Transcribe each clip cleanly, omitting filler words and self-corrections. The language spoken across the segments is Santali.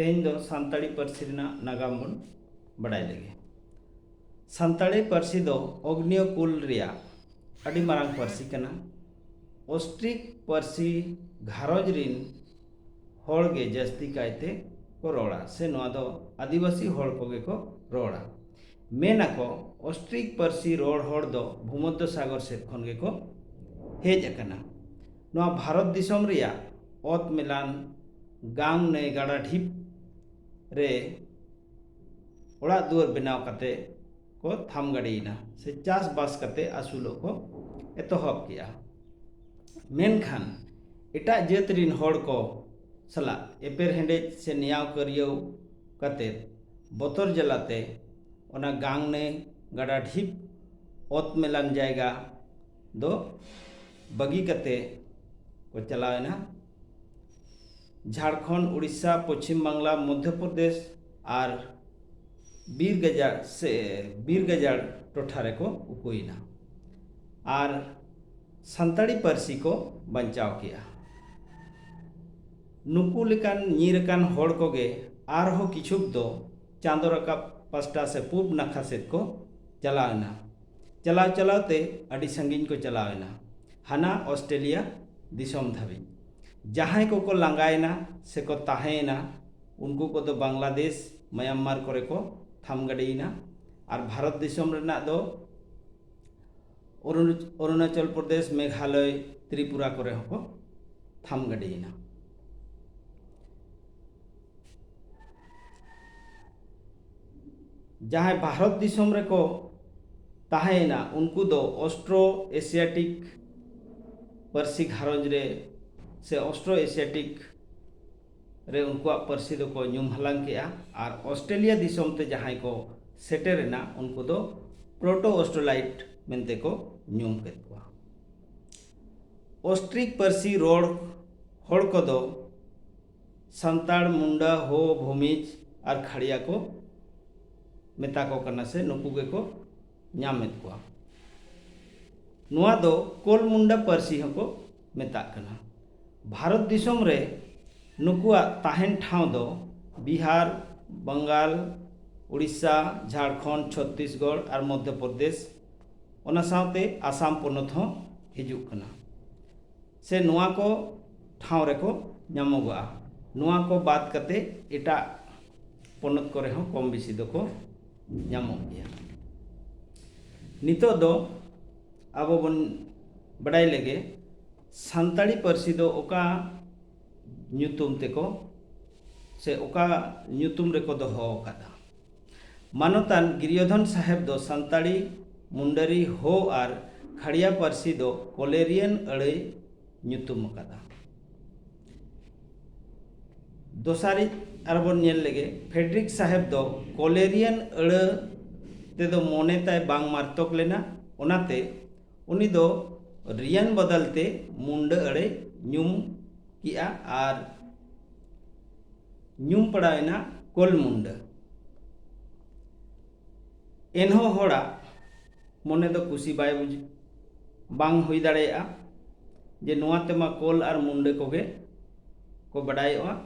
तेहन दो सानताड़ी पार्सी नागाम बन बड़ाई लगे। सानताड़ी पार्सी दो अग्निय कुल रिया अड़ी मारांग पार्सी कना। ऑस्ट्रिक पार्सी घारोज रिन होड़गे जस्ती कायते को रोड़ा से नोआ दो आदिवासी होड़ कोगे को रोड़ा। मेना को ऑस्ट्रिक पार्सी रोड़ होड़ दो भूमध्य सागर से खनगे को हेज अकना। नोआ भारत दिसोम रिया ओत मिलान गांग ने गाड़ा ढीप रे ओड़ा दुआर बनाव कते को थाम गड़ीना से चास बास कते आसुलो को एतोहब किया। मेनखान एटा जात रिन होड़ को सला एपेर हेंडेज से न्याव करियो कते बोतर जलाते ओना गांग ने गाड़ा ढीप ओत मेलान जायगा दो बगी कते को चलावेना। झारखंड, उड़ीसा, पश्चिम बांग्ला, मध्य प्रदेश और बीर गजाड़ टोठारे को उकुइना और सानताड़ी पार्सी को बंचाव किया। नुकु लेकान नीरकान होड़ कोगे आरहो किछुक दो चांदो रकाब पास्टा से पूब नाखा सेद को चलावेना। चलाव चलावते अड़ी संगीन को चलावेना हाना ऑस्ट्रेलिया दिसोम धाबी। जहां को लांगायना से को ताहेना उनको को दो बांग्लादेश म्यांमार करे को थाम गड़ीना और भारत दिसोम रेना दो अरुणाचल प्रदेश, मेघालय, त्रिपुरा करे को थाम गड़ीना। जहां भारत दिसोम रे को ताहेना उनको दो ऑस्ट्रो एशियाटिक पार्सी घारोज रे से ऑस्ट्रो एशियाटिक रे उनको पार्सी दो को न्यूम हलांग किया और ऑस्ट्रेलिया दिसोम ते जहां को सेटेरेना उनको दो प्रोटो ऑस्ट्रेलाइट मेनते को न्यूम केतवा। ऑस्ट्रिक पार्सी रोड होड़ को दो संताड़, मुंडा, हो, भूमिज और खड़िया को मेता को करना से नुकुगे को न्यामेत को। नुआ दो कोल मुंडा पार्सी को मेता कना। भारत दिसोम रे नुकुआ ताहेन ठाव दो बिहार, बंगाल, उड़ीसा, झारखंड, छत्तीसगढ़ और मध्य प्रदेश ओना साथे आसाम पोनत हो हिजुक कना से नुआ को ठाव रे को ᱧᱟᱢᱚᱜᱚᱜᱼᱟ। नुआ को बात कते एटा पोनत करे हो कम बेसी दो को ᱧᱟᱢᱚᱜ गया। नितो दो आबो बन बड़ाई लगे सानताड़ी पार्सी दो ओका ᱧᱩᱛᱩᱢ तेको से ओका ᱧᱩᱛᱩᱢ रे को दोहो कदा। मानोतान गिरियोधन साहेब दो सानताड़ी, मुंडरी, हो और खड़िया पार्सी दो कोलेरियन अड़े ᱧᱩᱛᱩᱢ कदा। दोसारी अरबन नेल लगे फेडरिक साहेब दो कोलेरियन अड़े ते दो मोने ताय बांग मारतोक लेना ओनाते उनी दो रियन बदलते मुंड अड़े ᱧᱩᱢ किया और ᱧᱩᱢ पड़ावेना कोल मुंड। एनहो होड़ा मोने दो कुसी बाय बुझ बांग हुई दाड़ेया जे नुआ तेमा कोल और मुंड कोगे को बड़ायोआ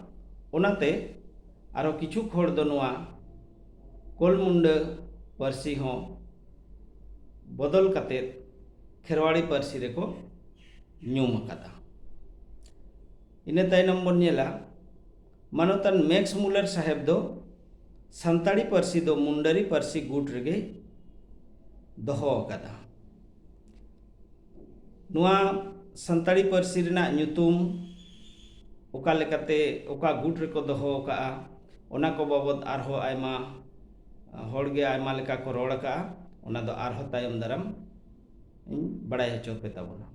ओनाते आरो किछु होड़ दो नुआ कोल मुंड पार्सी हो बदल कते खेरवाड़ी पार्सी रे को ᱧᱩᱢ कदा। इने तायनम बन नेला मानोतान मैक्स मुलर साहेब दो सानताड़ी पार्सी दो मुंडरी पार्सी गुट रेगे दोहो कदा। नुआ सानताड़ी पार्सी रेना ᱧᱩᱛᱩᱢ ओका लेकाते ओका गुट रे को दोहो का ओना को बाबद आरहो आयमा होड़गे आयमा लेका को रोड़ का ओना दो आरहो तायम दाराम बड़ाई हचो पे ताबोना।